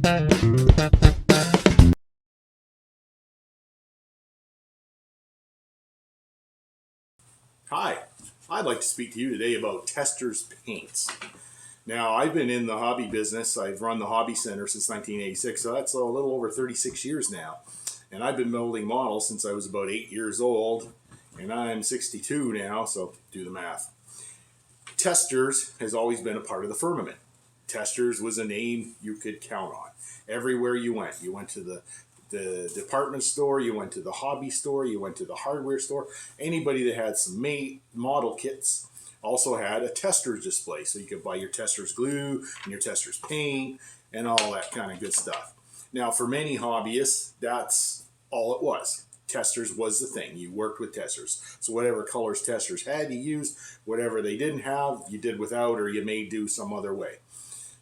Hi, I'd like to speak to you today about Testors paints. Now, I've been in the hobby business. I've run the hobby center since 1986, so that's a little over 36 years now. And I've been building models since I was about 8 years old, and I'm 62 now, so do the math. Testors has always been a part of the firmament. Testors was a name you could count on. Everywhere you went to the department store, you went to the hobby store, you went to the hardware store. Anybody that had some model kits also had a Testors display, so you could buy your Testors glue and your Testors paint and all that kind of good stuff. Now, for many hobbyists, that's all it was. Testors was the thing. You worked with Testors. So whatever colors Testors had, you used. Whatever they didn't have, you did without, or you may do some other way.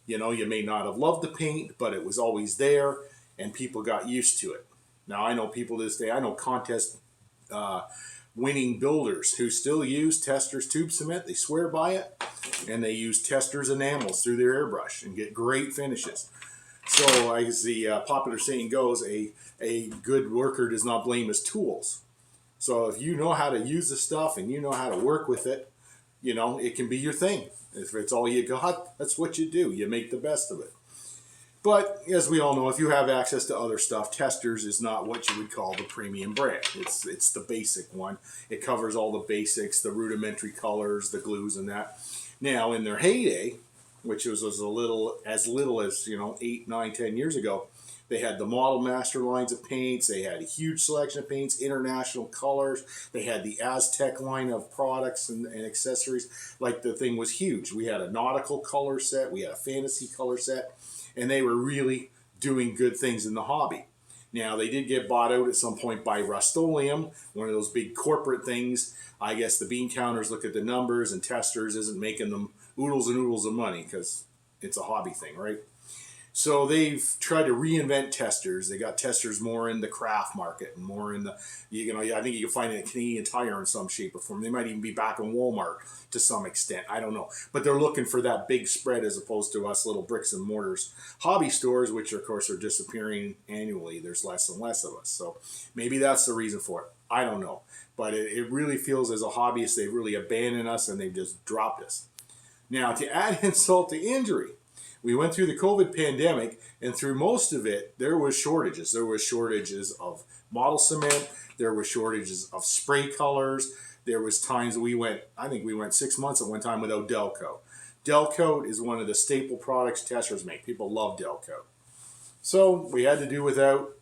You know, you may not have loved the paint, but it was always there, and people got used to it. Now, I know people to this day, I know contest winning builders who still use Testors tube cement. They swear by it, and they use Testors enamels through their airbrush and get great finishes. So, as the popular saying goes, a good worker does not blame his tools. So if you know how to use the stuff and you know how to work with it, you know, it can be your thing. If it's all you got, that's what you do. You make the best of it. But as we all know, if you have access to other stuff, Testors is not what you would call the premium brand. It's the basic one. It covers all the basics, the rudimentary colors, the glues, and that. Now, in their heyday, which was as little as 8, 9, 10 years ago, they had the Model Master lines of paints. They had a huge selection of paints, international colors. They had the Aztec line of products and accessories. Like, the thing was huge. We had a nautical color set. We had a fantasy color set. And they were really doing good things in the hobby. Now, they did get bought out at some point by Rust-Oleum, one of those big corporate things. I guess the bean counters look at the numbers, and Testors isn't making them oodles and oodles of money because it's a hobby thing, right? So they've tried to reinvent Testors. They got Testors more in the craft market and more in the, I think you can find it at Canadian Tire in some shape or form. They might even be back in Walmart to some extent. I don't know. But they're looking for that big spread as opposed to us little bricks and mortars hobby stores, which of course are disappearing annually. There's less and less of us. So maybe that's the reason for it. I don't know. But it really feels as a hobbyist, they've really abandoned us and they've just dropped us. Now, to add insult to injury, we went through the COVID pandemic, and through most of it, there was shortages. There was shortages of model cement. There were shortages of spray colors. There was times I think we went 6 months at one time without Delco. Delco is one of the staple products Testors make. People love Delco. So we had to do without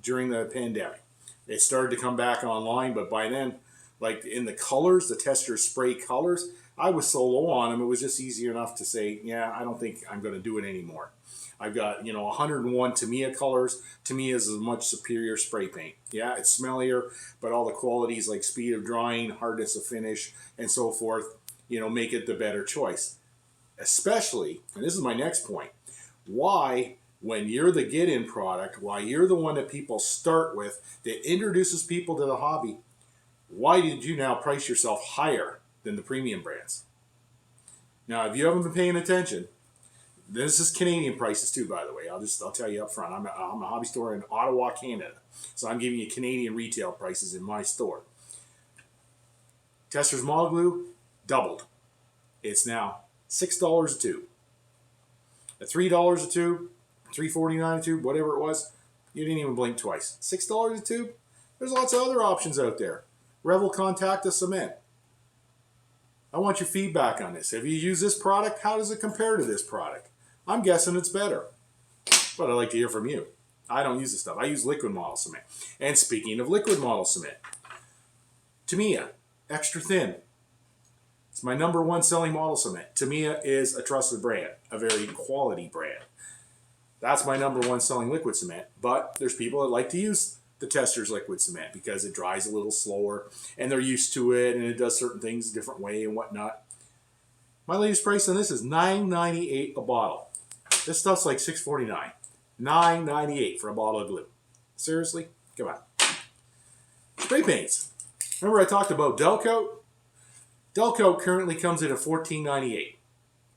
during the pandemic. It started to come back online, but by then, like in the colors, the Testors spray colors, I was so low on them, it was just easy enough to say, yeah, I don't think I'm going to do it anymore. I've got, 101 Tamiya colors. Tamiya is a much superior spray paint. Yeah, it's smellier, but all the qualities like speed of drying, hardness of finish, and so forth, make it the better choice. Especially, and this is my next point, why, when you're the get-in product, why you're the one that people start with, that introduces people to the hobby, why did you now price yourself higher than the premium brands? Now, if you haven't been paying attention, this is Canadian prices too, by the way. I'll tell you up front. I'm a hobby store in Ottawa, Canada, so I'm giving you Canadian retail prices in my store. Testors model glue doubled. It's now $6 a tube. At $3 a tube, $3.49 a tube, whatever it was, you didn't even blink twice. $6 a tube. There's lots of other options out there. Revel Contacta Cement. I want your feedback on this. Have you used this product? How does it compare to this product? I'm guessing it's better, but I'd like to hear from you. I don't use this stuff. I use liquid model cement. And speaking of liquid model cement, Tamiya, extra thin. It's my #1 selling model cement. Tamiya is a trusted brand, a very quality brand. That's my #1 selling liquid cement, but there's people that like to use the Testors liquid cement because it dries a little slower and they're used to it and it does certain things a different way and whatnot. My latest price on this is $9.98 a bottle. This stuff's like $6.49. $9.98 for a bottle of glue. Seriously? Come on. Spray paints. Remember I talked about Delco? Delco currently comes in at $14.98.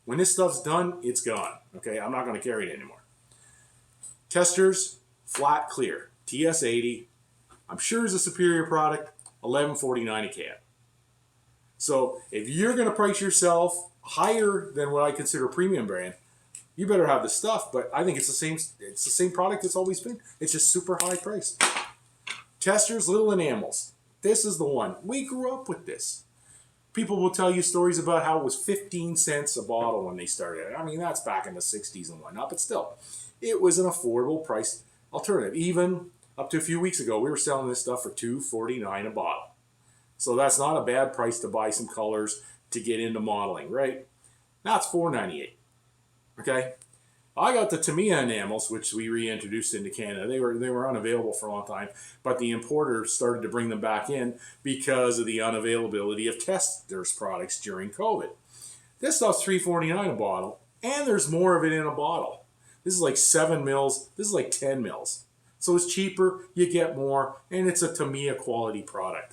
When this stuff's done, it's gone. Okay, I'm not going to carry it anymore. Testors, flat clear, TS80. I'm sure is a superior product, $11.49 a can. So if you're going to price yourself higher than what I consider a premium brand, you better have the stuff. But I think it's the same. It's the same product it's always been. It's just super high price. Testors, little enamels. This is the one. We grew up with this. People will tell you stories about how it was 15 cents a bottle when they started. I mean, that's back in the 60s and whatnot, but still, it was an affordable price alternative. Even up to a few weeks ago, we were selling this stuff for $2.49 a bottle. So that's not a bad price to buy some colors to get into modeling, right? Now it's $4.98. Okay? I got the Tamiya enamels, which we reintroduced into Canada. They were unavailable for a long time, but the importer started to bring them back in because of the unavailability of Testors products during COVID. This stuff's $3.49 a bottle, and there's more of it in a bottle. This is like 7 mils. This is like 10 mils. So it's cheaper, you get more, and it's a Tamiya quality product.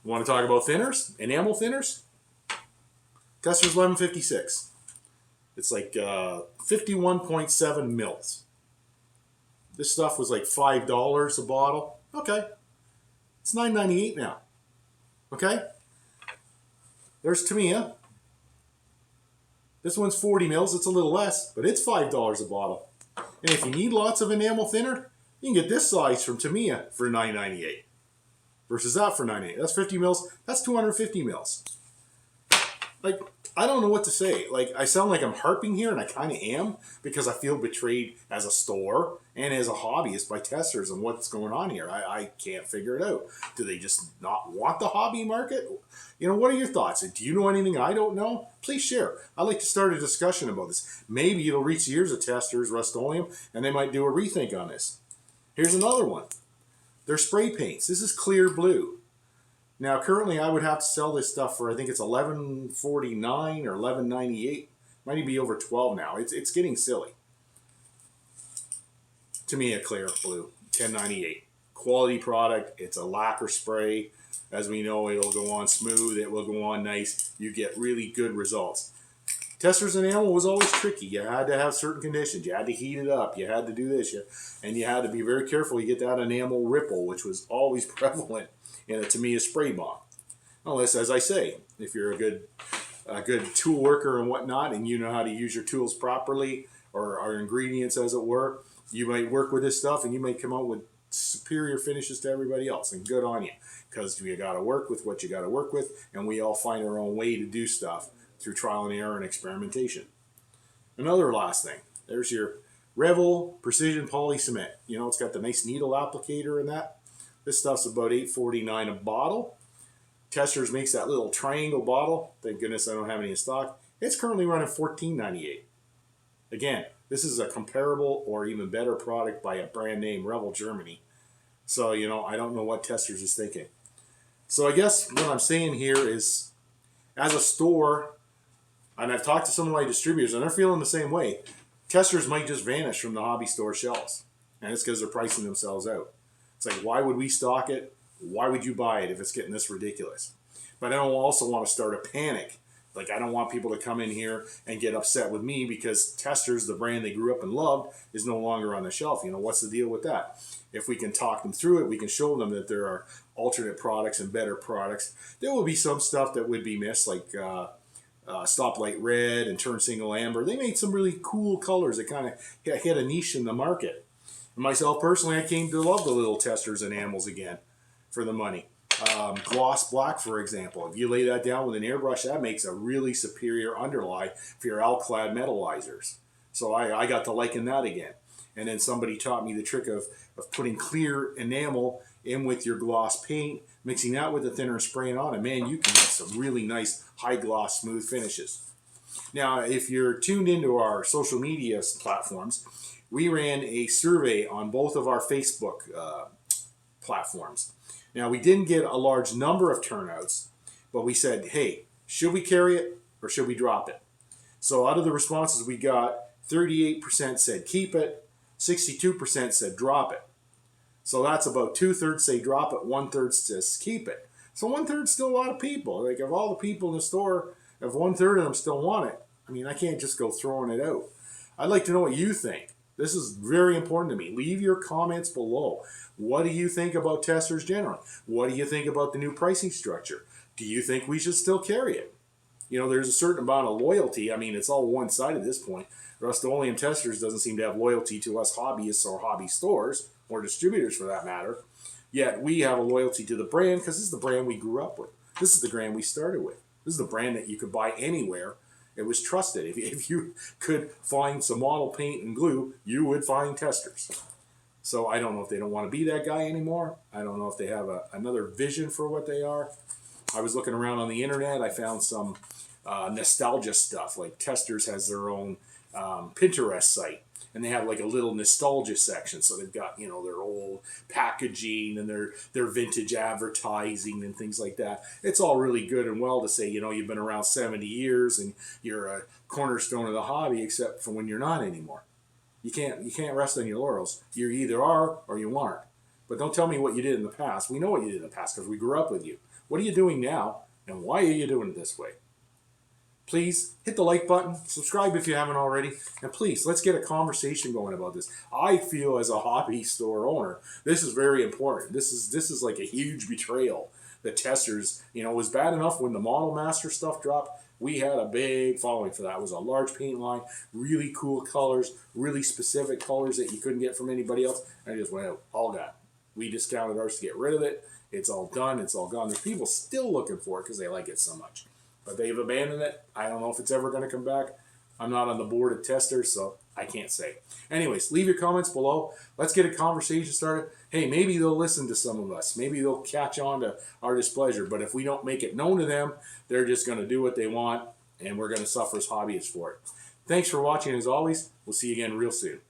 You want to talk about thinners? Enamel thinners? Testors 1156. It's like 51.7 mils. This stuff was like $5 a bottle. Okay. It's $9.98 now. Okay? There's Tamiya. This one's 40 mils. It's a little less, but it's $5 a bottle. And if you need lots of enamel thinner, you can get this size from Tamiya for $9.98. Versus that for $9.98. That's 50 mils. That's 250 mils. Like, I don't know what to say. Like, I sound like I'm harping here, and I kind of am, because I feel betrayed as a store and as a hobbyist by Testors and what's going on here. I can't figure it out. Do they just not want the hobby market? You know, what are your thoughts? Do you know anything I don't know? Please share. I'd like to start a discussion about this. Maybe it'll reach the ears of Testors, Rust-Oleum, and they might do a rethink on this. Here's another one. They're spray paints. This is clear blue. Now, currently, I would have to sell this stuff for, I think it's $11.49 or $11.98. Might even be over $12 now. It's getting silly. To me, a clear blue, $10.98. Quality product. It's a lacquer spray. As we know, it'll go on smooth. It will go on nice. You get really good results. Testors enamel was always tricky. You had to have certain conditions. You had to heat it up. You had to do this. And you had to be very careful. You get that enamel ripple, which was always prevalent in a Tamiya spray bomb. Unless, as I say, if you're a good tool worker and whatnot, and you know how to use your tools properly, or ingredients, as it were, you might work with this stuff, and you might come out with superior finishes to everybody else. And good on you, because you got to work with what you got to work with, and we all find our own way to do stuff through trial and error and experimentation. Another last thing, there's your Revel Precision Poly Cement. You know, it's got the nice needle applicator in that. This stuff's about $8.49 a bottle. Testors makes that little triangle bottle. Thank goodness I don't have any in stock. It's currently running $14.98. Again, this is a comparable or even better product by a brand name, Revel Germany. So, you know, I don't know what Testors is thinking. So I guess what I'm saying here is, as a store, and I've talked to some of my distributors, and they're feeling the same way, Testors might just vanish from the hobby store shelves. And it's because they're pricing themselves out. It's like, why would we stock it? Why would you buy it if it's getting this ridiculous? But I don't also want to start a panic. Like, I don't want people to come in here and get upset with me because Testors, the brand they grew up and loved, is no longer on the shelf. You know, what's the deal with that? If we can talk them through it, we can show them that there are alternate products and better products. There will be some stuff that would be missed, like Stoplight Red and Turn Single Amber. They made some really cool colors that kind of hit a niche in the market. And myself personally, I came to love the little Testors enamels again for the money. Gloss black, for example. If you lay that down with an airbrush, that makes a really superior underlay for your alclad metallizers. So I got to liking that again. And then somebody taught me the trick of putting clear enamel in with your gloss paint, mixing that with the thinner and spraying on it. Man, you can get some really nice high gloss smooth finishes. Now, if you're tuned into our social media platforms, we ran a survey on both of our Facebook platforms. Now, we didn't get a large number of turnouts, but we said, hey, should we carry it or should we drop it? So out of the responses we got, 38% said keep it, 62% said drop it. So that's about 2/3 say drop it, 1/3 says keep it. So 1/3 is still a lot of people. Like, if all the people in the store, if 1/3 of them still want it, I mean, I can't just go throwing it out. I'd like to know what you think. This is very important to me. Leave your comments below. What do you think about Testors generally? What do you think about the new pricing structure? Do you think we should still carry it? You know, there's a certain amount of loyalty. I mean, it's all one-sided at this point. Rust-Oleum Testors doesn't seem to have loyalty to us hobbyists or hobby stores, or distributors for that matter. Yet we have a loyalty to the brand because this is the brand we grew up with. This is the brand we started with. This is the brand that you could buy anywhere. It was trusted. If you could find some model paint and glue, you would find Testors. So I don't know if they don't want to be that guy anymore. I don't know if they have another vision for what they are. I was looking around on the internet. I found some nostalgia stuff. Like Testors has their own Pinterest site. And they have like a little nostalgia section. So they've got, you know, their old packaging and their vintage advertising and things like that. It's all really good and well to say, you know, you've been around 70 years and you're a cornerstone of the hobby, except for when you're not anymore. You can't rest on your laurels. You either are or you aren't. But don't tell me what you did in the past. We know what you did in the past because we grew up with you. What are you doing now? And why are you doing it this way? Please hit the like button, subscribe if you haven't already, and please, let's get a conversation going about this. I feel as a hobby store owner, this is very important. This is like a huge betrayal. The Testors, you know, it was bad enough when the Model Master stuff dropped. We had a big following for that. It was a large paint line, really cool colors, really specific colors that you couldn't get from anybody else. And I just went out, all gone. We discounted ours to get rid of it. It's all done. It's all gone. There's people still looking for it because they like it so much. But they've abandoned it. I don't know if it's ever going to come back. I'm not on the board of Testors, so I can't say. Anyways, leave your comments below. Let's get a conversation started. Hey, maybe they'll listen to some of us. Maybe they'll catch on to our displeasure. But if we don't make it known to them, they're just going to do what they want, and we're going to suffer as hobbyists for it. Thanks for watching, as always. We'll see you again real soon.